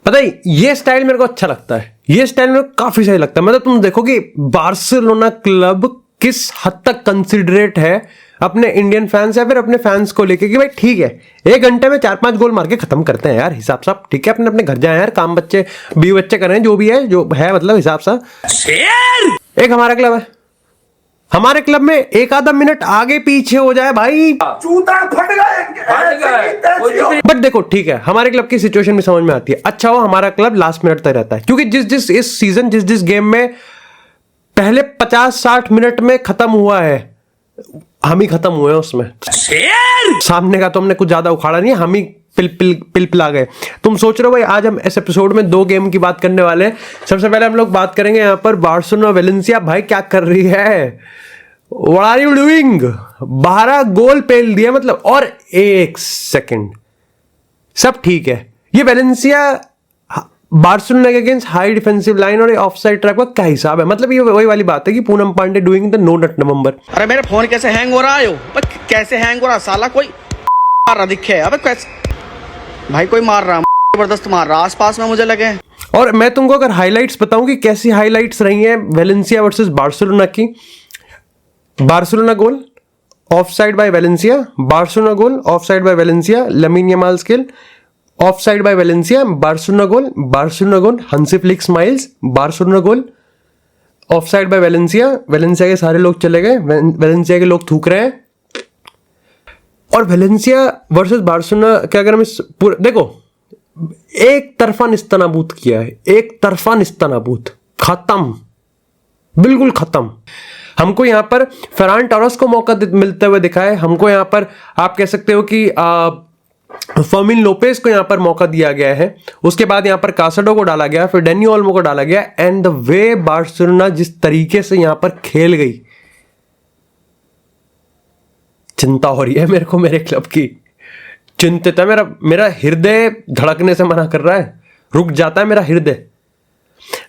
पता है ये स्टाइल मेरे को अच्छा लगता है, ये स्टाइल मेरे को काफी सही लगता है। मतलब तुम देखो कि बार्सिलोना क्लब किस हद तक कंसिडरेट है अपने इंडियन फैंस या फिर अपने फैंस को लेके कि भाई ठीक है 1 घंटे में 4-5 गोल मार के खत्म करते हैं यार, हिसाब साहब ठीक है, अपने अपने घर जाए यार, काम बच्चे बीवी बच्चे करें जो भी है, जो है मतलब हिसाब सा। एक हमारा क्लब है, हमारे क्लब में एक आधा मिनट आगे पीछे हो जाए भाई जूता फट गए। बट देखो ठीक है, हमारे क्लब की सिचुएशन भी समझ में आती है। अच्छा हो हमारा क्लब लास्ट मिनट तक रहता है, क्योंकि जिस इस सीजन जिस गेम में पहले 50-60 मिनट में खत्म हुआ है, हम ही खत्म हुए हैं उसमें। सामने का तो हमने कुछ ज्यादा उखाड़ा नहीं है, हम ही पिलपिला गए। तुम सोच रहे हो भाई आज हम इस एपिसोड में 2 गेम की बात करने वाले हैं। सबसे पहले हम लोग बात करेंगे यहाँ पर बार्सिलोना वेलेंसिया, भाई क्या कर रही है, व्हाट आर यू डूइंग। 12 गोल पेल दिया मतलब, और 1 सेकंड सब ठीक है। ये वेलेंसिया बार्सिलोना के अगेंस्ट हाई डिफेंसिव लाइन और ऑफसाइड ट्रैप का क्या हिसाब है। मतलब ये वही वाली बात है कि Poonam Pandey doing the no nut November. अरे मेरा फोन कैसे हैंग हो रहा है, कैसे हैंग हो रहा, साला कोई मार रहा दिखे। अबे कैसे भाई कोई मार रहा, जबरदस्त मार रहा आसपास में मुझे लगे। और मैं तुमको अगर हाइलाइट्स बताऊं कि कैसी हाइलाइट्स रही हैं वेलेंसिया वर्सेस बार्सिलोना की। Barcelona goal offside by Valencia, Barcelona goal offside by Valencia, Lamine Yamal skill offside by Valencia, Barcelona goal Hansi Flick smiles, Barcelona goal offside by Valencia. Valencia के सारे लोग चले गए, Valencia के लोग थूक रहे हैं। और वेलेंसिया वर्सेस बार्सिलोना के अगर हम पूरे देखो, एक तरफा निस्तनाबूत किया है, एक तरफा निस्तनाबूत, खत्म, बिल्कुल खत्म। हमको यहां पर फेरान टोरेस को मौका मिलते हुए दिखा है, हमको यहां पर आप कह सकते हो कि फर्मिन लोपेज को यहां पर मौका दिया गया है, उसके बाद यहां पर कासाडो को डाला गया, फिर डेनी ओल्मो को डाला गया। एंड द वे बार्सिलोना जिस तरीके से यहां पर खेल गई, चिंता हो रही है मेरे को, मेरे क्लब की चिंतित है। मेरा हृदय धड़कने से मना कर रहा है, रुक जाता है मेरा हृदय।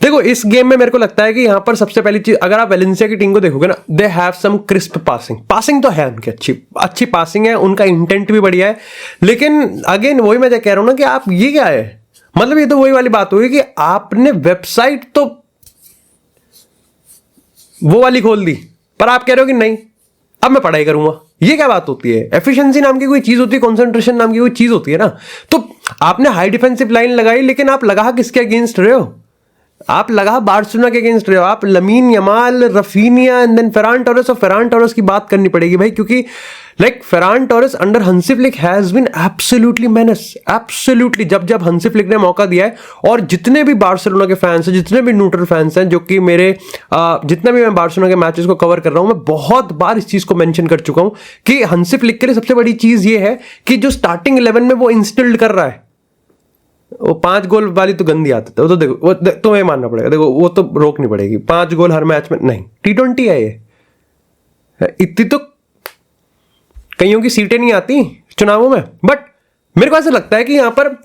देखो इस गेम में मेरे को लगता है कि यहां पर सबसे पहली चीज, अगर आप वेलेंसिया की टीम को देखोगे ना, they have some crisp passing तो है उनकी, अच्छी पासिंग है, उनका इंटेंट भी बढ़िया है। लेकिन अगेन वही मैं कह रहा हूं ना कि आप ये क्या है, मतलब ये तो वही वाली बात हुई कि आपने वेबसाइट तो वो वाली खोल दी, पर आप कह रहे हो कि नहीं अब मैं पढ़ाई करूंगा। ये क्या बात होती है, एफिशिएंसी नाम की कोई चीज होती है, कंसंट्रेशन नाम की कोई चीज होती है ना। तो आपने हाई डिफेंसिव लाइन लगाई, लेकिन आप लगा किसके अगेंस्ट रहे हो, आप लगा बार्सिलोना के अगेंस्ट रहे हो, आप Lamine Yamal, Raphinha and then Ferran Torres. और फेरान टोरेस की बात करनी पड़ेगी भाई, क्योंकि like Ferran Torres under Hansi Flick has been absolutely menace, absolutely. जब हंसी फ्लिक ने मौका दिया है, और जितने भी बार्सिलोना के फैंस हैं, जितने भी न्यूट्रल फैंस हैं, जो कि मेरे जितने भी मैं बार्सिलोना के मैचेस को कवर कर रहा हूं, मैं बहुत बार इस चीज को मेंशन कर चुका हूं कि हंसी फ्लिक के लिए सबसे बड़ी चीज ये है कि जो स्टार्टिंग 11 में वो इंस्टिल्ड कर रहा है, वो 5 गोल वाली तो गंदी आदत है, वो तो देखो, वो तो ये मानना पड़ेगा, देखो वो तो रोकनी पड़ेगी। 5 गोल हर मैच में नहीं, T20 है ये, इतनी तो कईयों की सीटें नहीं आती चुनावों में। बट मेरे को ऐसा लगता है कि यहां पर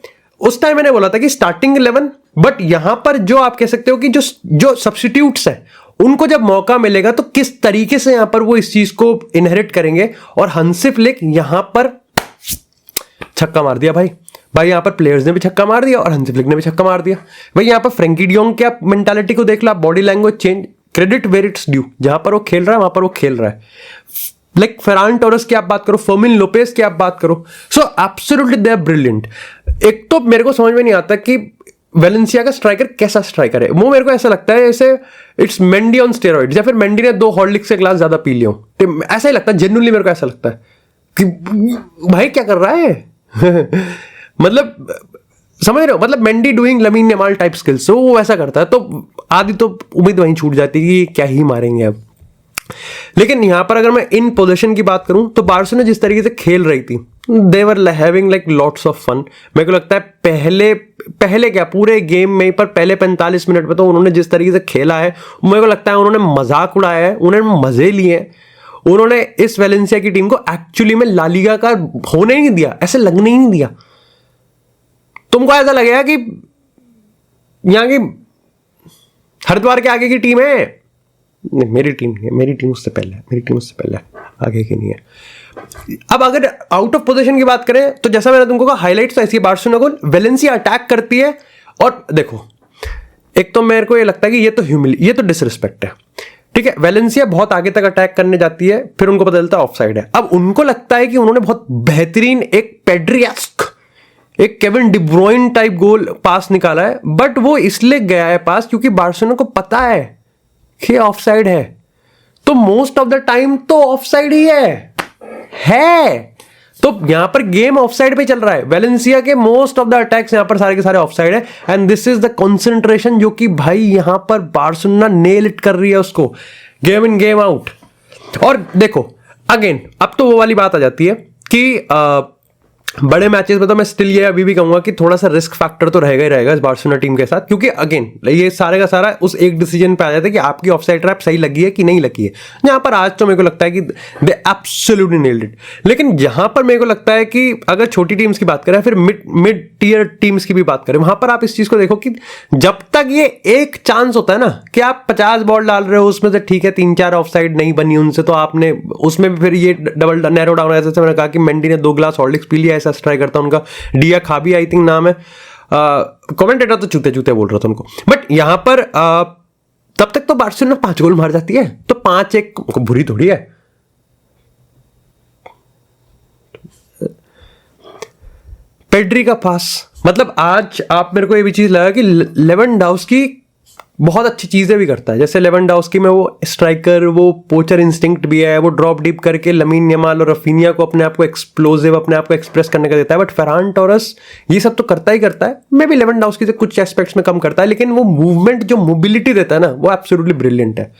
उस टाइम मैंने बोला था कि स्टार्टिंग 11, बट यहां पर जो आप कह सकते हो कि जो सब्स्टिट्यूट्स हैं उनको जब मौका मिलेगा तो किस तरीके से यहां पर वो इस चीज को इनहेरिट करेंगे। और हंसी फ्लिक यहां पर छक्का मार दिया भाई यहां पर प्लेयर्स ने भी छक्का मार दिया और हंसी फ्लिक ने भी छक्का मार दिया भाई। यहां पर फ्रैंकी डियोंग की आप मेंटालिटी को देख लो, आप body language change, credit where it's due, जहां पर वो खेल रहा है वहां पर वो खेल रहा है। लाइक फेरान टोरेस की आप बात करो, फर्मिन लोपेज की आप बात करो, so absolutely they are brilliant. एक तो मेरे को समझ में नहीं आता कि वेलेंसिया का स्ट्राइकर कैसा स्ट्राइकर है, वो मेरे को ऐसा लगता है जैसे इट्स मेंडी ऑन स्टेरॉइड्स, या फिर मेंडी ने 2 हॉर्लिक्स के ग्लास ज्यादा पी लियो, ऐसा ही लगता है, जेन्युइनली मेरे को ऐसा लगता है कि भाई क्या कर रहा है मतलब समझ रहे हो, मतलब Mendy doing lamin Yamal type skills, तो वो ऐसा करता है, तो आधी तो उम्मीद वहीं छूट जाती है कि क्या ही मारेंगे अब। लेकिन यहां पर अगर मैं इन पोजीशन की बात करूं तो बार्सिलोना जिस तरीके से खेल रही थी, they were having like lots of fun. मेरे को लगता है पहले क्या पूरे गेम में पर पहले 45 मिनट में तो उन्होंने जिस तरीके से खेला है, मेरे को लगता है उन्होंने मजाक उड़ाया है, उन्होंने मजे लिए हैं, उन्होंने इस वेलेंसिया की टीम को एक्चुअली में ला लीगा का होने ही नहीं दिया, ऐसे लगने ही नहीं दिया। तुमको ऐसा लगेगा कि यहां की हरिद्वार के आगे की टीम है, नहीं मेरी टीम नहीं है, मेरी टीम उससे पहले है, मेरी टीम उससे पहले है, आगे की नहीं है। अब अगर आउट ऑफ पोजीशन की बात करें तो जैसा मैंने तुमको कहा हाइलाइट्स तो ऐसी है, बार्सिलोना को वेलेंसिया अटैक करती है और देखो, एक तो मेरे को ये लगता है कि ये तो डिसरिस्पेक्ट है, ठीक है। वेलेंसिया बहुत आगे तक अटैक करने जाती है, फिर उनको पता चलता है ऑफसाइड है। अब उनको लगता है कि उन्होंने बहुत बेहतरीन एक पेड्रियास्क, एक केविन डी ब्रुइन टाइप गोल पास निकाला है, बट वो इसलिए गया है पास क्योंकि बार्सिलोना को पता है कि ऑफसाइड है। तो मोस्ट ऑफ द टाइम तो ऑफसाइड ही है। तो यहां पर गेम ऑफसाइड पे चल रहा है। वेलेंसिया के मोस्ट ऑफ द अटैक्स यहां पर सारे के सारे ऑफसाइड है, and this is the concentration जो कि भाई यहां पर बार्सिलोना नेल इट कर रही है उसको, गेम इन गेम आउट। और देखो अगेन, अब तो वो वाली बात आ जाती है कि बड़े मैचेस में तो मैं स्टिल ये अभी भी कहूंगा कि थोड़ा सा रिस्क फैक्टर तो रहेगा ही रहेगा इस बार्सिलोना टीम के साथ, क्योंकि अगेन ये सारे का सारा उस एक डिसीजन पे आ जाता है कि आपकी ऑफसाइड ट्रैप सही लगी है कि नहीं लगी है। यहां पर आज तो मेरे को लगता है कि दे एब्सोल्युटली नेल्ड इट। लेकिन जहां पर मेरे को लगता है कि अगर छोटी टीम्स की बात करें, फिर मिड टीयर टीम्स की भी बात करें, वहां पर आप इस चीज को देखो कि जब तक ये एक चांस होता है ना कि आप 50 बॉल डाल रहे हो, उसमें से ठीक है 3-4 ऑफसाइड नहीं बनी उनसे, तो आपने उसमें भी फिर ये डबल नैरो डाउन, ऐसे मैंने कहा कि मेंडी ने 2 ग्लास हॉर्लिक्स पी लिया, ऐसा ट्राई करता उनका डिया खाबी आई थिंक नाम है, कमेंटेटर तो चूते चूते बोल रहा था उनको। बट यहां पर तब तक तो बार्सिलोना 5 गोल मार जाती है, तो 5-1 बुरी थोड़ी है। पेड्री का पास, मतलब आज आप मेरे को ये भी चीज लगा कि लेवेंडोव्स्की बहुत अच्छी चीजें भी करता है। जैसे लेवेंडोव्स्की में वो स्ट्राइकर, वो पोचर इंस्टिंक्ट भी है, वो ड्रॉप डीप करके लमीन यमाल और रफीनिया को अपने आप को एक्सप्लोसिव, अपने आप को एक्सप्रेस करने का देता है। बट फरहान टोरस ये सब तो करता ही करता है, मे बी लेवेंडोव्स्की से कुछ एस्पेक्ट्स में कम करता है, लेकिन वो मूवमेंट, जो मोबिलिटी देता है ना, वो एब्सोल्युटली ब्रिलियंट है।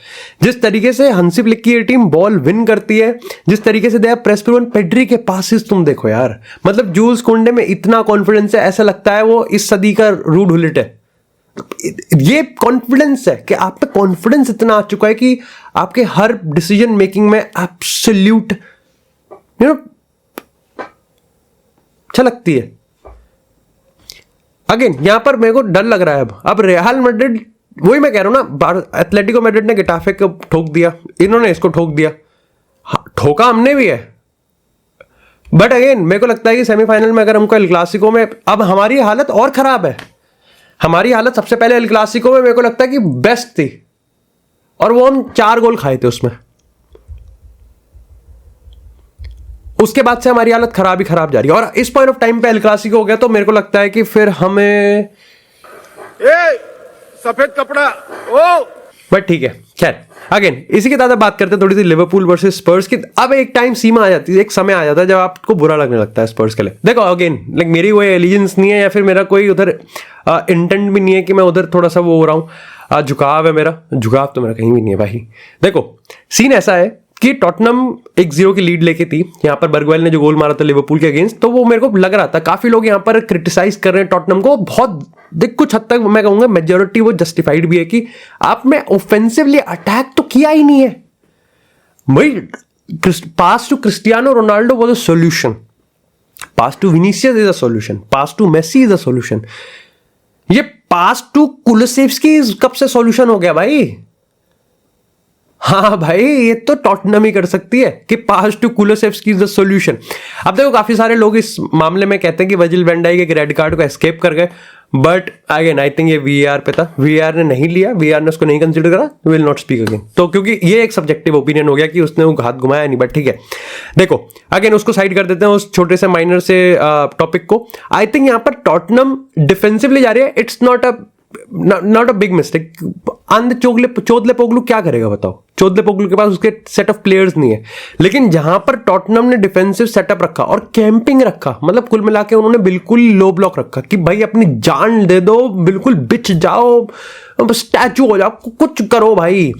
जिस तरीके से हंसी फ्लिक की ये टीम बॉल विन करती है, जिस तरीके से दे प्रेस प्रोवन, पेड्री के पासेस तुम देखो यार, मतलब जूल्स कुंडे में इतना कॉन्फिडेंस है, ऐसा लगता है वो इस सदी का रूड हुलिट है। ये कॉन्फिडेंस है कि आप पे कॉन्फिडेंस इतना आ चुका है कि आपके हर डिसीजन मेकिंग में एब्सोल्यूट अच्छा लगती है। अगेन यहां पर मेरे को डर लग रहा है अब रियल मैड्रिड, वही मैं कह रहा हूं ना, एथलेटिको मैड्रिड ने गेटाफे को ठोक दिया, इन्होंने इसको ठोक दिया, ठोका हमने भी है। बट अगेन मेरे को लगता है कि सेमीफाइनल में अगर हमको एल क्लासिको में, अब हमारी हालत और खराब है। हमारी हालत सबसे पहले एल क्लासिको में मेरे को लगता है कि बेस्ट थी, और वो हम 4 गोल खाए थे उसमें। उसके बाद से हमारी हालत खराब ही खराब जा रही है, और इस पॉइंट ऑफ टाइम पे एल क्लासिको हो गया तो मेरे को लगता है कि फिर हमें सफेद कपड़ा ओ, बट ठीक है, खैर अगेन इसी के साथ बात करते हैं थोड़ी सी लिवरपूल वर्सेस स्पर्स की। अब एक टाइम सीमा आ जाती है, एक समय आ जाता है जब आपको बुरा लगने लगता है स्पर्स के लिए। देखो अगेन लाइक मेरी कोई एलिजेंस नहीं है, या फिर मेरा कोई उधर इंटेंट भी नहीं है कि मैं उधर थोड़ा सा वो हो रहा हूँ, झुकाव है मेरा, झुकाव तो मेरा कहीं भी नहीं है भाई। देखो सीन ऐसा है कि टॉटनम 1-0 की लीड लेके थी, यहाँ पर बर्गवेल ने जो गोल मारा था लिवरपूल के अगेंस्ट, तो वो मेरे को लग रहा था काफी लोग यहाँ पर क्रिटिसाइज कर रहे हैं टॉटनम को, बहुत देख कुछ हद तक मैं कहूंगा मेजॉरिटी वो जस्टिफाइड भी है कि आपने ऑफेंसिवली अटैक तो किया ही नहीं है भाई। Pass to Cristiano Ronaldo was a solution, pass to Vinicius is a solution, pass to Messi is a solution. ये पास टू कुलुसेव्स्की कब से सॉल्यूशन हो गया भाई? हाँ भाई, ये तो टॉटनम ही कर सकती है कि pass to Kulusevski is the solution. अब देखो काफी सारे लोग इस मामले में कहते हैं कि वर्जिल वैन डाइक एक रेड कार्ड को एस्केप कर गए, बट अगेन आई थिंक ये वीआर पे था, वीआर ने नहीं लिया, वीआर ने उसको नहीं कंसीडर करा, विल नॉट स्पीक अगेन। तो क्योंकि ये एक सब्जेक्टिव ओपिनियन हो गया कि उसने वो हाथ घुमाया नहीं, बट ठीक है। देखो अगेन उसको साइड कर देते हैं, उस छोटे से माइनर से टॉपिक को। आई थिंक यहाँ पर टॉटनम डिफेंसिवली जा रही है, it's not a big mistake. अंध चोदले पोगलू क्या करेगा बताओ? चोदले पोगलू के पास उसके सेट ऑफ प्लेयर्स नहीं है, लेकिन जहां पर टॉटनम ने डिफेंसिव सेटअप रखा और कैंपिंग रखा, मतलब कुल मिला के उन्होंने बिल्कुल लो ब्लॉक रखा कि भाई अपनी जान दे दो, बिल्कुल बिछ जाओ, स्टैचू हो जाओ, कुछ करो भाई।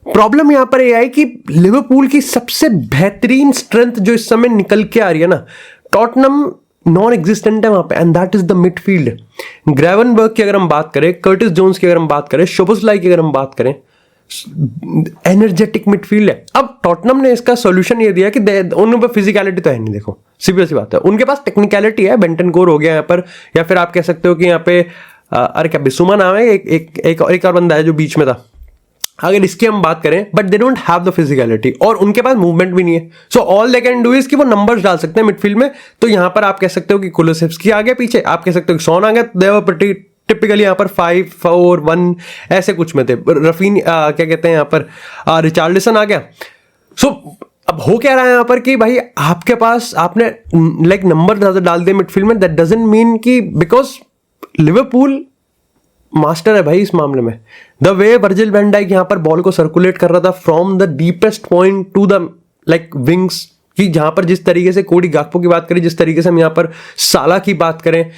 प्रॉब्लम यहां पर यह है कि लिवरपूल की सबसे बेहतरीन स्ट्रेंथ जो इस समय निकल के आ रही है ना, टॉटनम नॉन एग्जिस्टेंट है वहां पे, and that is the midfield. Gravenberch की अगर हम बात करें, कर्टिस जोन्स की अगर हम बात करें, शोबोस्लाई की अगर हम बात करें, एनर्जेटिक मिडफील्ड है। अब टॉटनम ने इसका सॉल्यूशन ये दिया कि उन पर फिजिकलिटी तो है नहीं। देखो सीधी सी बात है, उनके पास टेक्निकलिटी है, बेंटनकोर हो गया यहाँ पर, या फिर आप कह सकते हो कि यहाँ पे अरे क्या बिसुमा नाम है, एक और बंदा है जो बीच में था, अगर इसकी हम बात करें, but they don't have the physicality, और उनके पास मूवमेंट भी नहीं है। So all they can do is कि वो नंबर्स डाल सकते हैं मिडफील्ड में। तो यहां पर आप कह सकते हो कि कुलुसेव्स्की आ गया पीछे, आप कह सकते हो कि सॉन आ गया, दे वर प्रीटी टिपिकली यहाँ पर 5-4-1 ऐसे कुछ में थे। रफीन क्या कहते हैं यहाँ पर रिचार्लिसन आ गया। सो अब हो क्या रहा है यहाँ पर कि भाई आपके पास आपने लाइक नंबर ज्यादा डाल दिए मिडफील्ड में, दैट डजंट मीन कि बिकॉज लिवरपूल मास्टर है भाई इस मामले में। The way Virgil van Dijk यहाँ पर बॉल को सर्कुलेट कर रहा था from the deepest point to the like wings, कि जहां पर जिस तरीके से कोडी गाक्पो की बात करें, जिस तरीके से हम यहाँ पर साला की बात करें,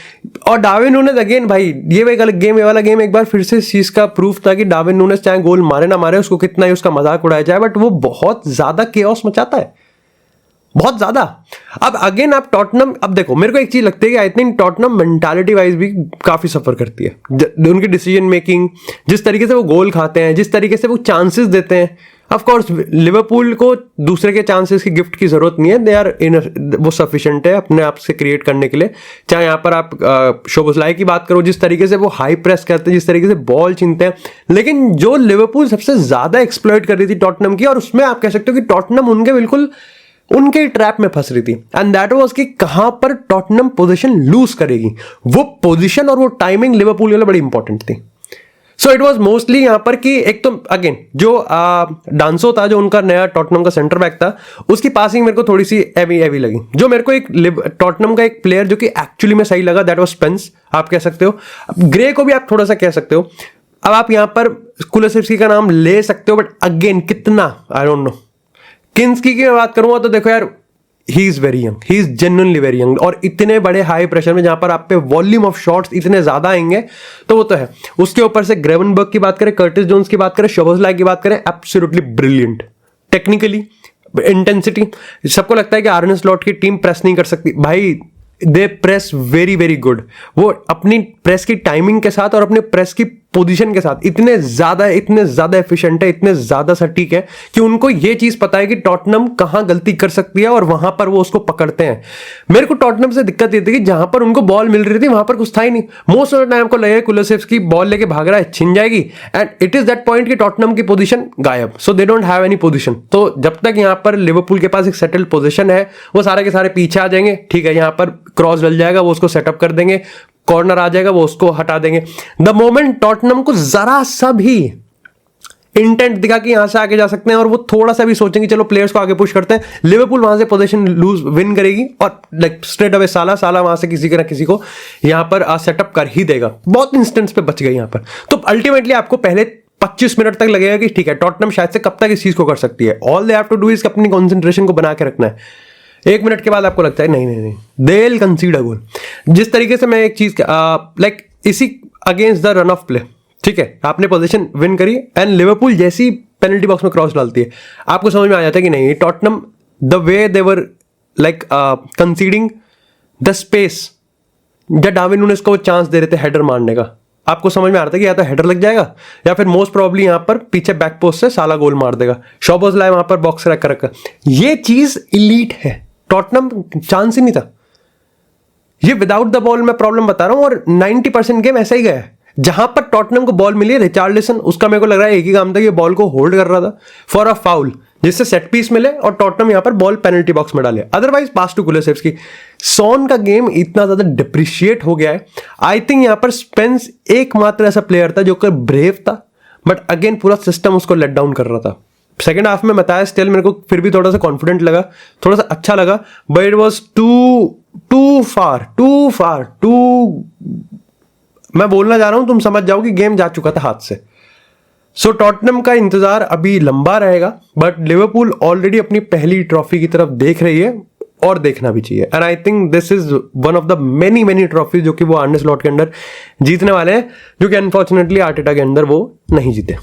और डार्विन नूनेज अगेन भाई ये वाला गेम एक बार फिर से इस चीज का प्रूफ था कि डार्विन नूनेज चाहे गोल मारे ना मारे, उसको कितना ही उसका मजाक उड़ाया जाए, बट वो बहुत ज्यादा केओस मचाता है, बहुत ज्यादा। अब अगेन आप टॉटनम, अब देखो मेरे को एक चीज लगती है कि I think Tottenham mentality wise भी काफी सफर करती है। उनकी डिसीजन मेकिंग, जिस तरीके से वो गोल खाते हैं, जिस तरीके से वो चांसेस देते हैं। ऑफ कोर्स लिवरपूल को दूसरे के चांसेस की गिफ्ट की जरूरत नहीं है, दे आर वो सफिशिएंट है अपने आप से क्रिएट करने के लिए। चाहे यहाँ पर आप शोबोस्लाई की बात करो, जिस तरीके से वो हाई प्रेस करते हैं, जिस तरीके से बॉल छीनते हैं, लेकिन जो लिवरपूल सबसे ज्यादा एक्सप्लॉइट कर रही थी टॉटनम की, और उसमें आप कह सकते हो कि टॉटनम उनके बिल्कुल उनके ट्रैप में फंस रही थी, एंड दैट वाज कि कहां पर टॉटनम पोजीशन लूज करेगी। वो पोजीशन और वो टाइमिंग लिवरपूल के लिए बड़ी इंपॉर्टेंट थी। सो इट वाज मोस्टली यहां पर कि एक तो अगेन जो डांसो था, जो उनका नया टॉटनम का सेंटर बैक था, उसकी पासिंग मेरे को थोड़ी सी एवी लगी। जो मेरे को एक टॉटनम का एक प्लेयर जो कि एक्चुअली में सही लगा, दैट वाज स्पेंस, आप कह सकते हो। ग्रे को भी आप थोड़ा सा कह सकते हो। अब आप यहां पर कुलुसेव्स्की का नाम ले सकते हो, बट अगेन कितना आई डोंट नो। किंस्की की मैं बात करूंगा तो देखो यार, he is very young, he is genuinely very young, और इतने बड़े हाई प्रेशर में जहां पर आप पे वॉल्यूम ऑफ शॉट्स इतने ज्यादा आएंगे तो वो तो है। उसके ऊपर से ग्रेवनबर्ग की बात करें, कर्टिस जोन्स की बात करें, शोबोस्लाई की बात करें, एब्सोल्युटली ब्रिलियंट टेक्निकली, इंटेंसिटी। सबको लगता है कि आर्ने स्लॉट की टीम प्रेस नहीं कर सकती, भाई दे प्रेस वेरी वेरी गुड। वो अपनी प्रेस की टाइमिंग के साथ और अपने प्रेस की पोजीशन के साथ इतने ज्यादा एफिशिएंट है, इतने ज्यादा सटीक है कि उनको ये चीज पता है कि टॉटनम कहां गलती कर सकती है और वहां पर वो उसको पकड़ते हैं। मेरे को टॉटनम से दिक्कत ये थी कि जहां पर उनको बॉल मिल रही थी वहां पर कुछ था ही नहीं। मोस्ट ऑफ द टाइम को लगे कुलुसेव्स्की बॉल लेके भाग रहा है, छिन जाएगी, and it is that point कि टॉटनम की पोजीशन गायब, so they don't have any position. तो जब तक यहां पर लिवरपूल के पास एक सेटल्ड पोजीशन है, वो सारे के सारे पीछे आ जाएंगे, ठीक है, यहां पर क्रॉस डल जाएगा, वो उसको सेटअप कर देंगे, कॉर्नर आ जाएगा, वो उसको हटा देंगे। द मोमेंट टॉटनम को जरा सा भी इंटेंट दिखा कि यहां से आगे जा सकते हैं और वो थोड़ा सा भी सोचेंगे चलो प्लेयर्स को आगे पुश करते हैं, लिवरपूल वहां से पोजीशन लूज विन करेगी और लाइक स्ट्रेट अवे साला वहां से किसी ना किसी को यहां पर सेटअप कर ही देगा। बहुत इंस्टेंट्स पे बच गए यहां पर। तो अल्टीमेटली आपको पहले 25 मिनट तक लगेगा कि ठीक है टॉटनम शायद से कब तक इस चीज को कर सकती है। All they have to do is अपनी कॉन्सेंट्रेशन को बना के रखना है। 1 मिनट के बाद आपको लगता है नहीं दे विल कंसीड अ गोल। जिस तरीके से मैं एक चीज लाइक इसी against the run of play, ठीक है, आपने पोजीशन विन करी एंड लिवरपूल जैसी पेनल्टी बॉक्स में क्रॉस डालती है, आपको समझ में आ जाता है कि नहीं Tottenham the way they were like conceding the space, जब डार्विन नूनेज को चांस दे रहे थे हेडर मारने का, आपको समझ में आ रहा था कि या तो हेडर लग जाएगा या फिर मोस्ट प्रोबेबली यहां पर पीछे बैक पोस्ट से साला गोल मार देगा। शोबोस्लाई वहां पर बॉक्स रख कर रखा, ये चीज इलीट है। टॉटनम चांस ही नहीं था। ये विदाउट द बॉल मैं प्रॉब्लम बता रहा हूं, और 90% गेम ऐसा ही गया है। जहां पर टॉटनम को बॉल मिली, रिचार्लिसन उसका मेरे को लग रहा है एक ही काम था, ये बॉल को होल्ड कर रहा था फॉर अ फाउल, जिससे सेट पीस मिले और टॉटनम यहां पर बॉल पेनल्टी बॉक्स में डाले, otherwise pass to Kulusevski. Son का गेम इतना ज्यादा डिप्रिशिएट हो गया है। आई थिंक यहां पर स्पेंस एकमात्र ऐसा प्लेयर था जो कि ब्रेव था, बट अगेन पूरा सिस्टम उसको लेट डाउन कर रहा था। सेकेंड हाफ में बताया स्टिल मेरे को फिर भी थोड़ा सा कॉन्फिडेंट लगा, थोड़ा सा अच्छा लगा, बट इट वॉज टू फार मैं बोलना जा रहा हूं, तुम समझ जाओ कि गेम जा चुका था हाथ से। सो टॉटनम का इंतजार अभी लंबा रहेगा, बट लिवरपूल ऑलरेडी अपनी पहली ट्रॉफी की तरफ देख रही है और देखना भी चाहिए। And I think this is one of the many trophy जो कि वो आर्ने स्लॉट के अंदर जीतने वाले हैं, जो कि अनफॉर्चुनेटली आर्टेटा के अंदर वो नहीं जीते।